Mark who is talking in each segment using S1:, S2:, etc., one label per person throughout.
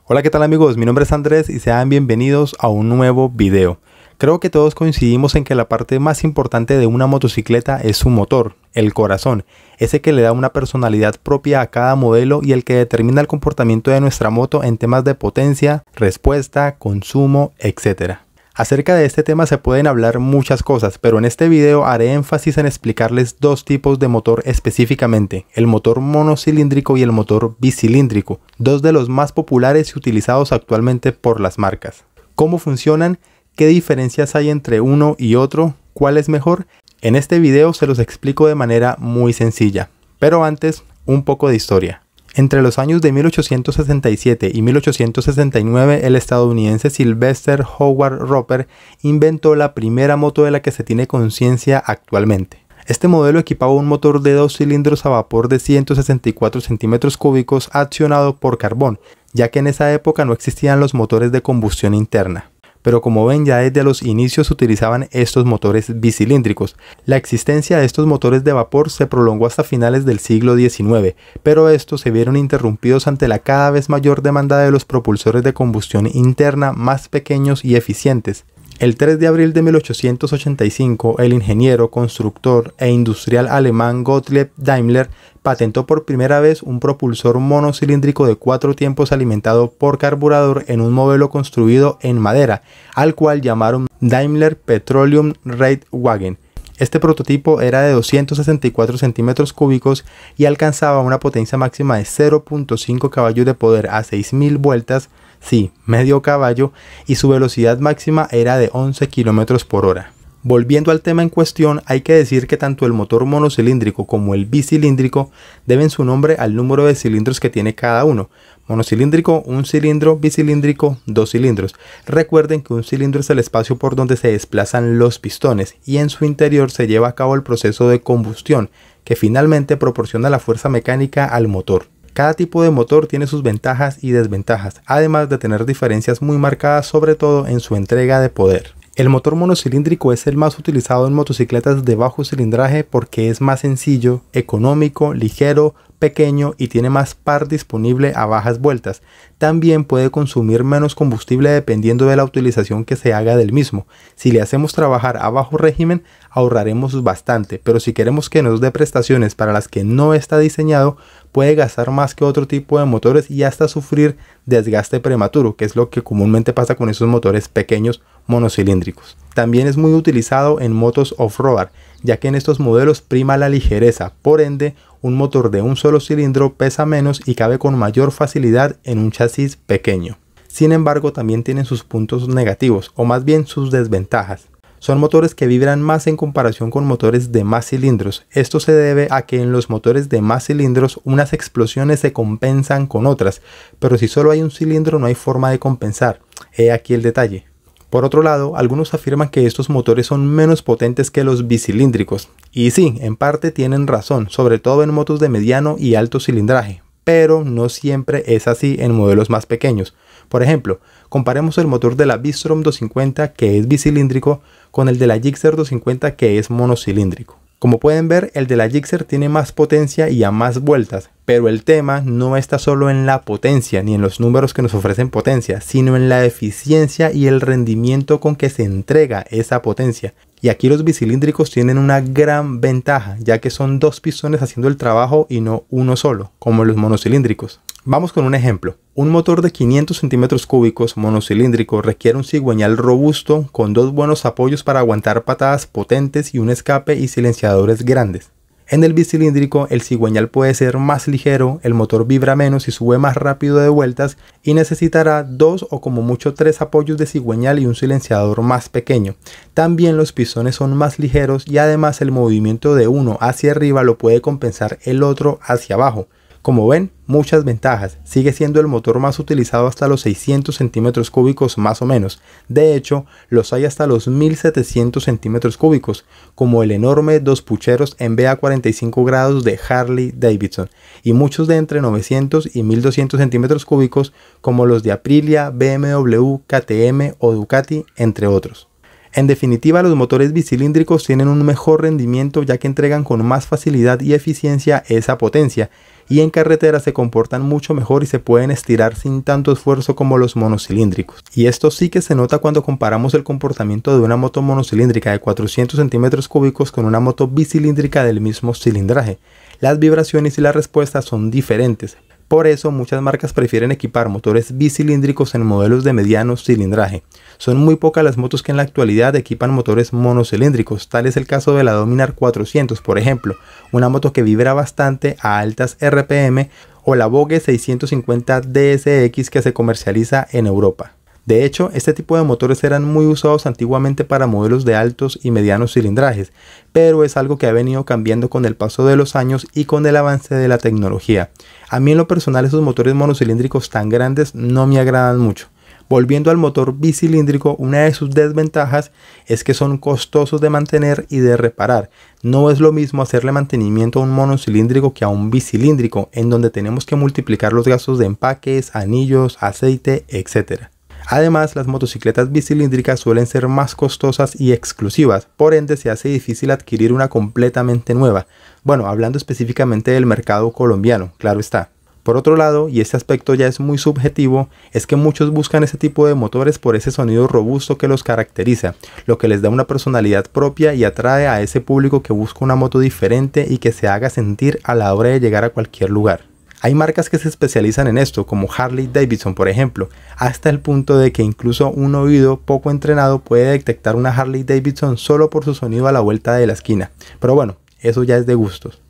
S1: Hola, ¿qué tal amigos? Mi nombre es Andrés y sean bienvenidos a un nuevo video. Creo que todos coincidimos en que la parte más importante de una motocicleta es su motor, el corazón, ese que le da una personalidad propia a cada modelo y el que determina el comportamiento de nuestra moto en temas de potencia, respuesta, consumo, etc. Acerca de este tema se pueden hablar muchas cosas, pero en este video haré énfasis en explicarles dos tipos de motor específicamente, el motor monocilíndrico y el motor bicilíndrico, dos de los más populares y utilizados actualmente por las marcas. ¿Cómo funcionan? ¿Qué diferencias hay entre uno y otro? ¿Cuál es mejor? En este video se los explico de manera muy sencilla, pero antes un poco de historia. Entre los años de 1867 y 1869, el estadounidense Sylvester Howard Roper inventó la primera moto de la que se tiene conciencia actualmente. Este modelo equipaba un motor de 2 cilindros a vapor de 164 centímetros cúbicos accionado por carbón, ya que en esa época no existían los motores de combustión interna. Pero como ven, ya desde los inicios se utilizaban estos motores bicilíndricos. La existencia de estos motores de vapor se prolongó hasta finales del siglo XIX, pero estos se vieron interrumpidos ante la cada vez mayor demanda de los propulsores de combustión interna más pequeños y eficientes. El 3 de abril de 1885, el ingeniero, constructor e industrial alemán Gottlieb Daimler patentó por primera vez un propulsor monocilíndrico de 4 tiempos alimentado por carburador en un modelo construido en madera, al cual llamaron Daimler Petroleum Radwagen. Este prototipo era de 264 centímetros cúbicos y alcanzaba una potencia máxima de 0.5 caballos de poder a 6.000 vueltas, sí, medio caballo, y su velocidad máxima era de 11 km por hora. Volviendo al tema en cuestión, hay que decir que tanto el motor monocilíndrico como el bicilíndrico deben su nombre al número de cilindros que tiene cada uno. Monocilíndrico, un cilindro; bicilíndrico, 2 cilindros. Recuerden que un cilindro es el espacio por donde se desplazan los pistones y en su interior se lleva a cabo el proceso de combustión, que finalmente proporciona la fuerza mecánica al motor. Cada tipo de motor tiene sus ventajas y desventajas, además de tener diferencias muy marcadas, sobre todo en su entrega de poder. El motor monocilíndrico es el más utilizado en motocicletas de bajo cilindraje porque es más sencillo, económico, ligero, pequeño y tiene más par disponible a bajas vueltas. También puede consumir menos combustible dependiendo de la utilización que se haga del mismo. Si le hacemos trabajar a bajo régimen, ahorraremos bastante, pero si queremos que nos dé prestaciones para las que no está diseñado, puede gastar más que otro tipo de motores y hasta sufrir desgaste prematuro, que es lo que comúnmente pasa con esos motores pequeños monocilíndricos. También es muy utilizado en motos off-road, ya que en estos modelos prima la ligereza, por ende, un motor de un solo cilindro pesa menos y cabe con mayor facilidad en un chasis pequeño. Sin embargo, también tienen sus puntos negativos, o más bien sus desventajas. Son motores que vibran más en comparación con motores de más cilindros. Esto se debe a que en los motores de más cilindros unas explosiones se compensan con otras, pero si solo hay un cilindro no hay forma de compensar. He aquí el detalle. Por otro lado, algunos afirman que estos motores son menos potentes que los bicilíndricos. Y sí, en parte tienen razón, sobre todo en motos de mediano y alto cilindraje, pero no siempre es así en modelos más pequeños. Por ejemplo, comparemos el motor de la V-Strom 250, que es bicilíndrico, con el de la Gixxer 250, que es monocilíndrico. Como pueden ver, el de la Gixxer tiene más potencia y a más vueltas, pero el tema no está solo en la potencia ni en los números que nos ofrecen potencia, sino en la eficiencia y el rendimiento con que se entrega esa potencia. Y aquí los bicilíndricos tienen una gran ventaja, ya que son 2 pistones haciendo el trabajo y no uno solo, como los monocilíndricos. Vamos con un ejemplo. Un motor de 500 centímetros cúbicos monocilíndrico requiere un cigüeñal robusto con 2 buenos apoyos para aguantar patadas potentes y un escape y silenciadores grandes. En el bicilíndrico el cigüeñal puede ser más ligero, el motor vibra menos y sube más rápido de vueltas y necesitará 2 o como mucho 3 apoyos de cigüeñal y un silenciador más pequeño. También los pistones son más ligeros y además el movimiento de uno hacia arriba lo puede compensar el otro hacia abajo. Como ven, muchas ventajas. Sigue siendo el motor más utilizado hasta los 600 centímetros cúbicos más o menos. De hecho, los hay hasta los 1700 centímetros cúbicos, como el enorme 2 pucheros en BA 45 grados de Harley Davidson, y muchos de entre 900 y 1200 centímetros cúbicos, como los de Aprilia, BMW, KTM o Ducati, entre otros. En definitiva, los motores bicilíndricos tienen un mejor rendimiento ya que entregan con más facilidad y eficiencia esa potencia, y en carretera se comportan mucho mejor y se pueden estirar sin tanto esfuerzo como los monocilíndricos. Y esto sí que se nota cuando comparamos el comportamiento de una moto monocilíndrica de 400 centímetros cúbicos con una moto bicilíndrica del mismo cilindraje. Las vibraciones y la respuesta son diferentes. Por eso muchas marcas prefieren equipar motores bicilíndricos en modelos de mediano cilindraje. Son muy pocas las motos que en la actualidad equipan motores monocilíndricos, tal es el caso de la Dominar 400 por ejemplo, una moto que vibra bastante a altas RPM, o la Vogue 650 DSX que se comercializa en Europa. De hecho, este tipo de motores eran muy usados antiguamente para modelos de altos y medianos cilindrajes, pero es algo que ha venido cambiando con el paso de los años y con el avance de la tecnología. A mí en lo personal esos motores monocilíndricos tan grandes no me agradan mucho. Volviendo al motor bicilíndrico, una de sus desventajas es que son costosos de mantener y de reparar. No es lo mismo hacerle mantenimiento a un monocilíndrico que a un bicilíndrico, en donde tenemos que multiplicar los gastos de empaques, anillos, aceite, etc. Además, las motocicletas bicilíndricas suelen ser más costosas y exclusivas, por ende se hace difícil adquirir una completamente nueva. Bueno, hablando específicamente del mercado colombiano, claro está. Por otro lado, y este aspecto ya es muy subjetivo, es que muchos buscan ese tipo de motores por ese sonido robusto que los caracteriza, lo que les da una personalidad propia y atrae a ese público que busca una moto diferente y que se haga sentir a la hora de llegar a cualquier lugar. Hay marcas que se especializan en esto, como Harley Davidson por ejemplo, hasta el punto de que incluso un oído poco entrenado puede detectar una Harley Davidson solo por su sonido a la vuelta de la esquina. Pero bueno, eso ya es de gustos.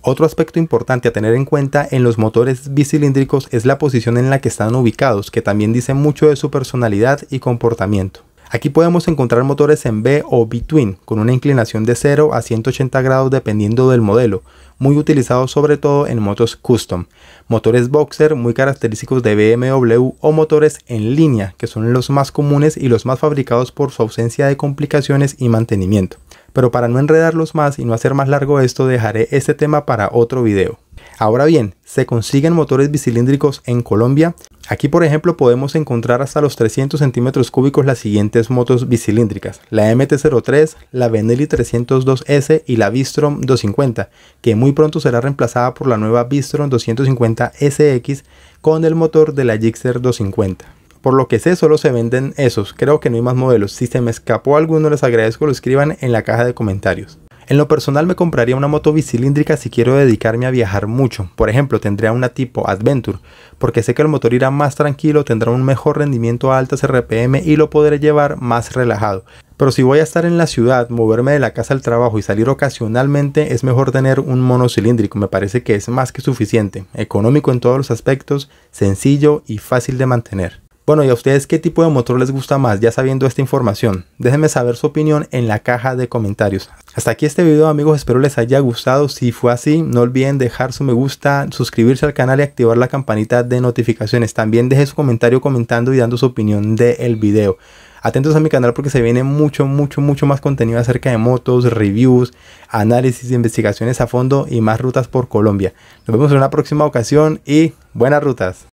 S1: Otro aspecto importante a tener en cuenta en los motores bicilíndricos es la posición en la que están ubicados, que también dice mucho de su personalidad y comportamiento. Aquí podemos encontrar motores en B o B-Twin, con una inclinación de 0 a 180 grados dependiendo del modelo, muy utilizados sobre todo en motos custom, motores boxer muy característicos de BMW o motores en línea, que son los más comunes y los más fabricados por su ausencia de complicaciones y mantenimiento. Pero para no enredarlos más y no hacer más largo esto, dejaré este tema para otro video. Ahora bien, ¿se consiguen motores bicilíndricos en Colombia? Aquí por ejemplo podemos encontrar hasta los 300 centímetros cúbicos las siguientes motos bicilíndricas: la MT-03, la Benelli 302S y la Bistrom 250, que muy pronto será reemplazada por la nueva Bistrom 250 SX con el motor de la Gixxer 250. Por lo que sé, solo se venden esos, creo que no hay más modelos. Si se me escapó alguno, les agradezco lo escriban en la caja de comentarios. En lo personal me compraría una moto bicilíndrica si quiero dedicarme a viajar mucho. Por ejemplo, tendría una tipo Adventure, porque sé que el motor irá más tranquilo, tendrá un mejor rendimiento a altas RPM y lo podré llevar más relajado. Pero si voy a estar en la ciudad, moverme de la casa al trabajo y salir ocasionalmente, es mejor tener un monocilíndrico. Me parece que es más que suficiente, económico en todos los aspectos, sencillo y fácil de mantener. Bueno, ¿y a ustedes qué tipo de motor les gusta más? Ya sabiendo esta información, déjenme saber su opinión en la caja de comentarios. Hasta aquí este video, amigos, espero les haya gustado. Si fue así, no olviden dejar su me gusta, suscribirse al canal y activar la campanita de notificaciones. También deje su comentario comentando y dando su opinión del video. Atentos a mi canal porque se viene mucho más contenido acerca de motos, reviews, análisis, investigaciones a fondo y más rutas por Colombia. Nos vemos en una próxima ocasión y buenas rutas.